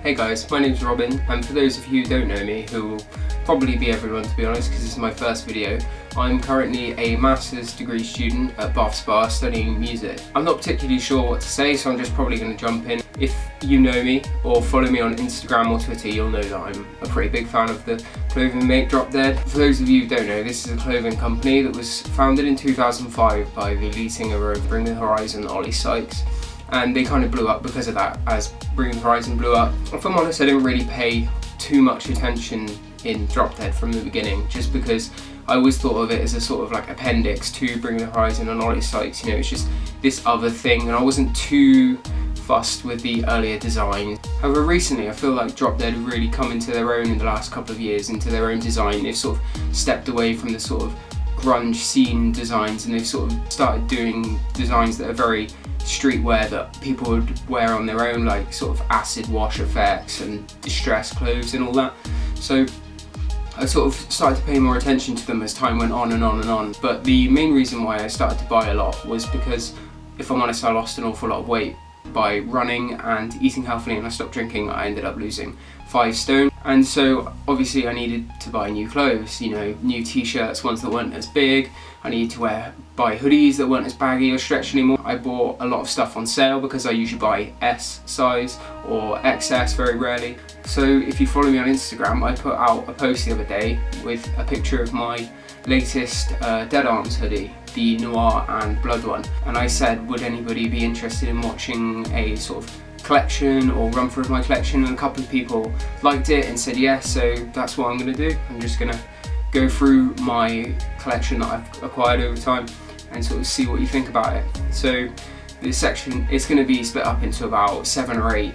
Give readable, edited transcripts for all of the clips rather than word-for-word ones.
Hey guys, my name's Robin, and for those of you who don't know me, who will probably be everyone to be honest because this is my first video, I'm currently a master's degree student at Bath Spa studying music. I'm not particularly sure what to say, so I'm just probably going to jump in. If you know me or follow me on Instagram or Twitter, you'll know that I'm a pretty big fan of the clothing make Drop Dead. For those of you who don't know, this is a clothing company that was founded in 2005 by the lead singer of Bring the Horizon, Ollie Sykes. And they kind of blew up because of that, as Bring the Horizon blew up. If I'm honest, I didn't really pay too much attention in Drop Dead from the beginning, just because I always thought of it as a sort of like appendix to Bring the Horizon and Ollie Sykes. You know, it's just this other thing, and I wasn't too fussed with the earlier design. However, recently I feel like Drop Dead have really come into their own in the last couple of years, into their own design. They've sort of stepped away from the sort of grunge scene designs, and they've sort of started doing designs that are very streetwear that people would wear on their own, like sort of acid wash effects and distressed clothes and all that. So I sort of started to pay more attention to them as time went on and on and on. But the main reason why I started to buy a lot was because, if I'm honest, I lost an awful lot of weight by running and eating healthily, and I stopped drinking. I ended up losing 5 stone, and so obviously I needed to buy new clothes, you know, new t-shirts, ones that weren't as big. I needed to buy hoodies that weren't as baggy or stretched anymore. I bought a lot of stuff on sale because I usually buy S size or XS very rarely. So if you follow me on Instagram, I put out a post the other day with a picture of my latest Dead Arms hoodie, the Noir and Blood one, and I said, would anybody be interested in watching a sort of collection or run through of my collection? And a couple of people liked it and said yes, so that's what I'm going to do. I'm just going to go through my collection that I've acquired over time and sort of see what you think about it. So this section, it's going to be split up into about 7 or 8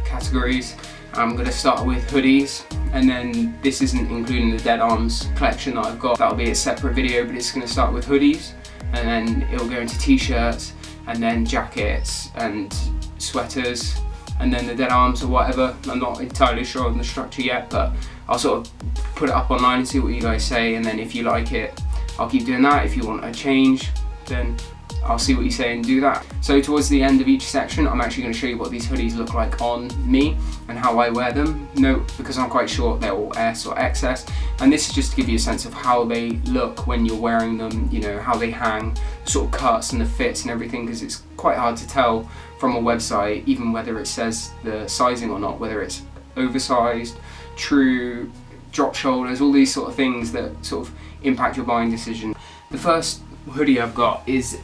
categories. I'm going to start with hoodies, and then this isn't including the Dead Arms collection that I've got. That'll be a separate video, but it's going to start with hoodies, and then it'll go into t-shirts, and then jackets and sweaters, and then the Dead Arms or whatever. I'm not entirely sure on the structure yet, but I'll sort of put it up online and see what you guys say, and then if you like it, I'll keep doing that. If you want a change, then I'll see what you say and do that. So towards the end of each section, I'm actually going to show you what these hoodies look like on me and how I wear them. Note, because I'm quite short, they're all S or XS, and this is just to give you a sense of how they look when you're wearing them, you know, how they hang, the sort of cuts and the fits and everything, because it's quite hard to tell from a website, even whether it says the sizing or not, whether it's oversized, true, drop shoulders, all these sort of things that sort of impact your buying decision. The first hoodie I've got is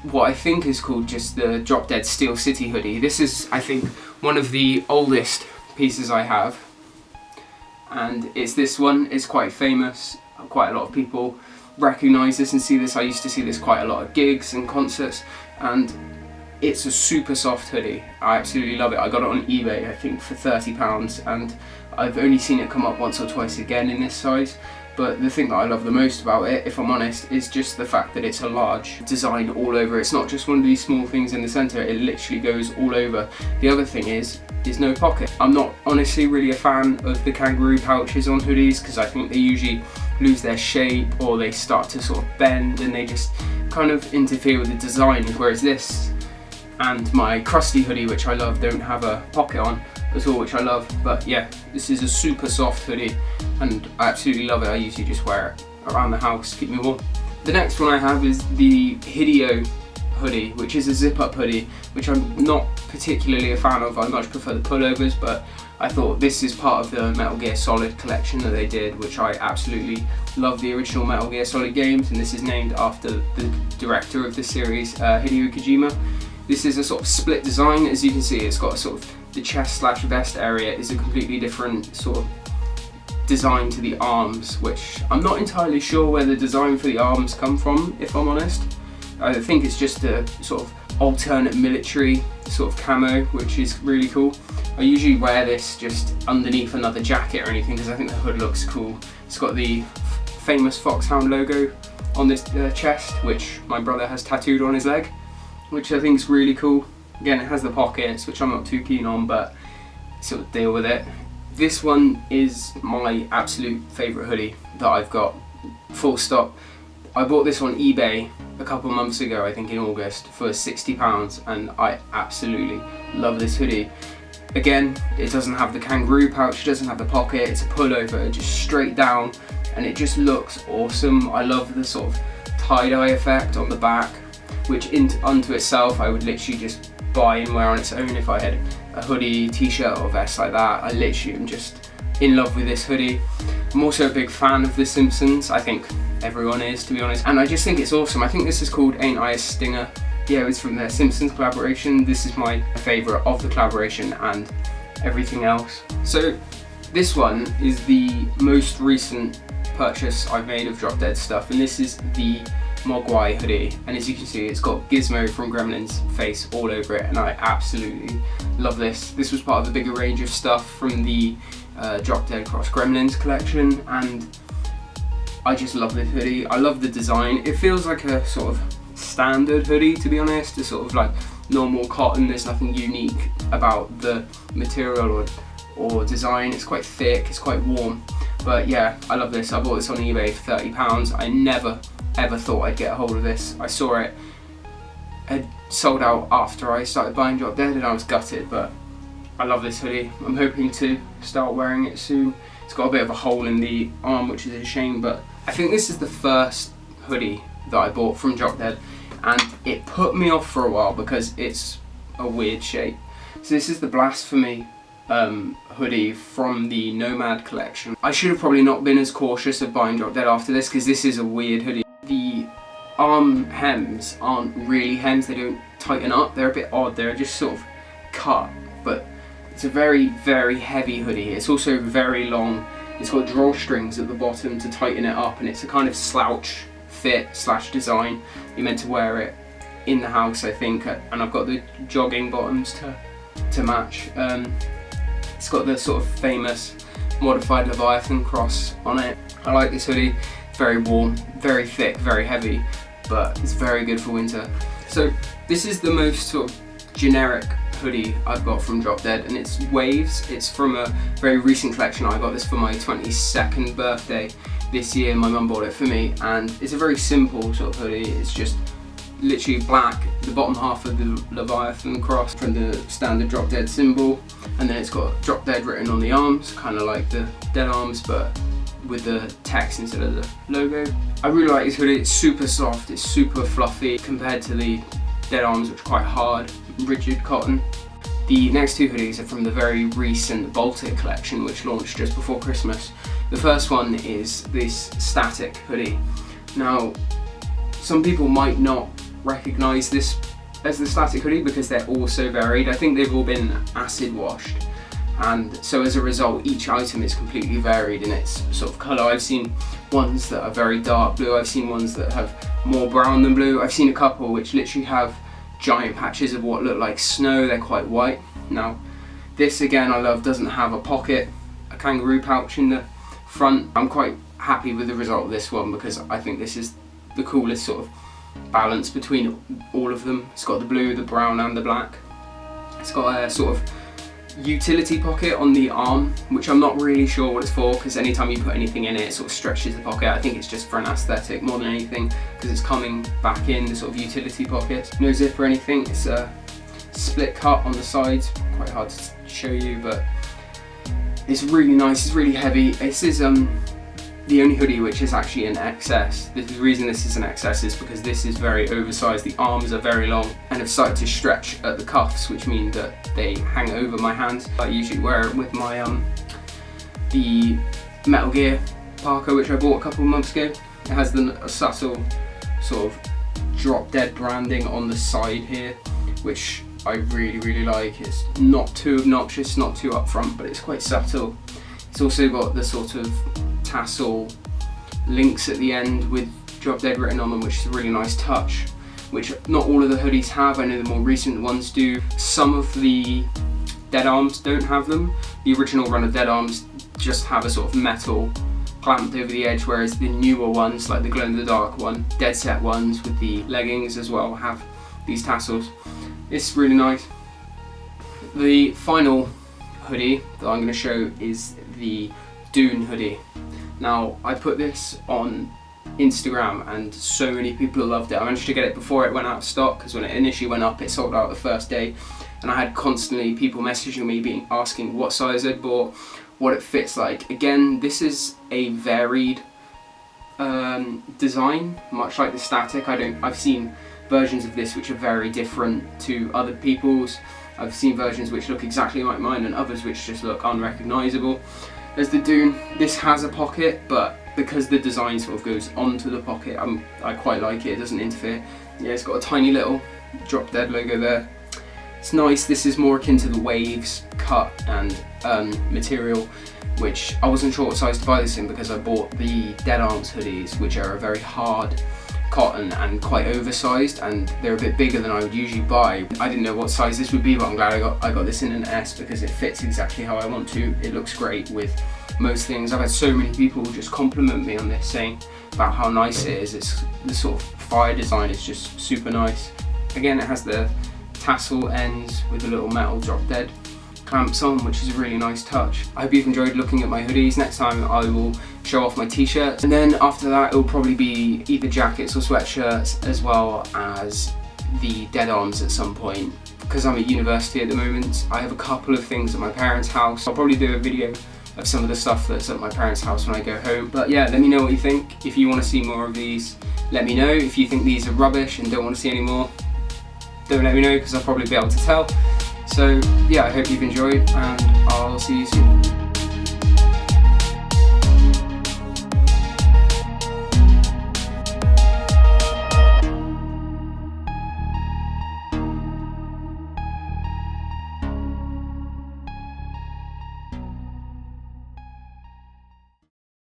what I think is called just the Drop Dead Steel City hoodie. This is, I think, one of the oldest pieces I have, and it's this one. It's quite famous. Quite a lot of people recognise this and see this. I used to see this quite a lot at gigs and concerts, and it's a super soft hoodie. I absolutely love it. I got it on eBay, I think, for £30, and I've only seen it come up once or twice again in this size. But the thing that I love the most about it, if I'm honest, is just the fact that it's a large design all over. It's not just one of these small things in the centre, it literally goes all over. The other thing is no pocket. I'm not honestly really a fan of the kangaroo pouches on hoodies, because I think they usually lose their shape or they start to sort of bend and they just kind of interfere with the design, whereas this and my crusty hoodie, which I love, don't have a pocket on at all, which I love. But yeah, this is a super soft hoodie and I absolutely love it. I usually just wear it around the house to keep me warm. The next one I have is the Hideo hoodie, which is a zip-up hoodie, which I'm not particularly a fan of. I much prefer the pullovers, but I thought this is part of the Metal Gear Solid collection that they did, which I absolutely love, the original Metal Gear Solid games, and this is named after the director of the series, Hideo Kojima. This is a sort of split design. As you can see, it's got a sort of, the chest / vest area is a completely different sort of design to the arms, which I'm not entirely sure where the design for the arms come from, if I'm honest. I think it's just a sort of alternate military sort of camo, which is really cool. I usually wear this just underneath another jacket or anything because I think the hood looks cool. It's got the famous Foxhound logo on this chest, which my brother has tattooed on his leg, which I think is really cool. Again, it has the pockets, which I'm not too keen on, but sort of deal with it. This one is my absolute favourite hoodie that I've got, full stop. I bought this on eBay a couple of months ago, I think in August, for £60, and I absolutely love this hoodie. Again, it doesn't have the kangaroo pouch, it doesn't have the pocket, it's a pullover just straight down, and it just looks awesome. I love the sort of tie-dye effect on the back, which unto itself I would literally just buy and wear on its own if I had a hoodie, t-shirt or vest like that. I literally am just in love with this hoodie. I'm also a big fan of The Simpsons. I think everyone is, to be honest, and I just think it's awesome. I think this is called Ain't I a Stinger. Yeah, it's from their Simpsons collaboration. This is my favourite of the collaboration and everything else. So this one is the most recent purchase I've made of Drop Dead stuff, and this is the Mogwai hoodie, and as you can see it's got Gizmo from Gremlins face all over it, and I absolutely love this. This was part of the bigger range of stuff from the Drop Dead Cross Gremlins collection, and I just love this hoodie. I love the design. It feels like a sort of standard hoodie, to be honest. It's sort of like normal cotton. There's nothing unique about the material or design. It's quite thick, it's quite warm, but yeah, I love this. I bought this on eBay for £30. I never ever thought I'd get a hold of this. I saw it had sold out after I started buying Drop Dead, and I was gutted, but I love this hoodie. I'm hoping to start wearing it soon. It's got a bit of a hole in the arm, which is a shame, but I think this is the first hoodie that I bought from Drop Dead, and it put me off for a while because it's a weird shape. So this is the Blasphemy hoodie from the Nomad collection. I should have probably not been as cautious of buying Drop Dead after this, because this is a weird hoodie. The arm hems aren't really hems, they don't tighten up, they're a bit odd, they're just sort of cut, but it's a very, very heavy hoodie. It's also very long. It's got drawstrings at the bottom to tighten it up, and it's a kind of slouch fit / design. You're meant to wear it in the house, I think, and I've got the jogging bottoms to match. It's got the sort of famous modified Leviathan cross on it. I like this hoodie. It's very warm, very thick, very heavy, but it's very good for winter. So this is the most sort of generic hoodie I've got from Drop Dead, and it's Waves. It's from a very recent collection. I got this for my 22nd birthday this year. My mum bought it for me, and it's a very simple sort of hoodie. It's just literally black, the bottom half of the Leviathan cross from the standard Drop Dead symbol, and then it's got Drop Dead written on the arms, kind of like the Dead arms, but with the text instead of the logo. I really like this hoodie. It's super soft, it's super fluffy compared to the Dead arms, which are quite hard, rigid cotton. The next two hoodies are from the very recent Baltic collection, which launched just before Christmas. The first one is this Static hoodie. Now, some people might not recognise this as the Static hoodie because they're all so varied. I think they've all been acid washed, and so as a result each item is completely varied in its sort of colour. I've seen ones that are very dark blue, I've seen ones that have more brown than blue, I've seen a couple which literally have giant patches of what look like snow, they're quite white. Now this again I love, doesn't have a pocket, a kangaroo pouch in the front. I'm quite happy with the result of this one because I think this is the coolest sort of balance between all of them. It's got the blue, the brown and the black. It's got a sort of utility pocket on the arm, which I'm not really sure what it's for, because anytime you put anything in it, it sort of stretches the pocket. I think it's just for an aesthetic more than anything, because it's coming back in the sort of utility pocket. No zip or anything, it's a split cut on the sides, quite hard to show you, but it's really nice, it's really heavy. This is the only hoodie which is actually an XS. The reason this is an XS is because this is very oversized, the arms are very long and have started to stretch at the cuffs, which mean that they hang over my hands. I usually wear it with my the Metal Gear parka, which I bought a couple of months ago. It has a subtle sort of Drop Dead branding on the side here, which I really, really like. It's not too obnoxious, not too upfront, but it's quite subtle. It's also got the sort of tassel links at the end with Drop Dead written on them, which is a really nice touch, which not all of the hoodies have. I know the more recent ones do. Some of the Dead arms don't have them. The original run of Dead arms just have a sort of metal clamped over the edge, whereas the newer ones, like the glow in the dark one, Dead Set ones with the leggings as well, have these tassels. It's really nice. The final hoodie that I'm going to show is the Dune hoodie. Now I put this on Instagram, and so many people loved it. I managed to get it before it went out of stock, because when it initially went up it sold out the first day, and I had constantly people messaging me asking what size I'd bought, what it fits like. Again, this is a varied design, much like the static. I've seen versions of this which are very different to other people's. I've seen versions which look exactly like mine and others which just look unrecognisable. As the Dune, this has a pocket, but because the design sort of goes onto the pocket, I quite like it. It doesn't interfere. Yeah, it's got a tiny little Drop Dead logo there. It's nice. This is more akin to the Waves cut and material, which I wasn't sure what size to buy this in, because I bought the Dead Arms hoodies, which are a very hard cotton and quite oversized, and they're a bit bigger than I would usually buy. I didn't know what size this would be, but I'm glad I got this in an S, because it fits exactly how I want to. It looks great with most things. I've had so many people just compliment me on this, saying about how nice it is. It's the sort of fire design is just super nice. Again, it has the tassel ends with the little metal Drop Dead clamps on, which is a really nice touch. I hope you've enjoyed looking at my hoodies. Next time I will show off my t-shirts, and then after that it will probably be either jackets or sweatshirts, as well as the Dead Arms at some point. Because I'm at university at the moment, I have a couple of things at my parents' house. I'll probably do a video of some of the stuff that's at my parents' house when I go home. But yeah, let me know what you think. If you want to see more of these, let me know. If you think these are rubbish and don't want to see any more, don't let me know, because I'll probably be able to tell. So yeah, I hope you've enjoyed, and I'll see you soon.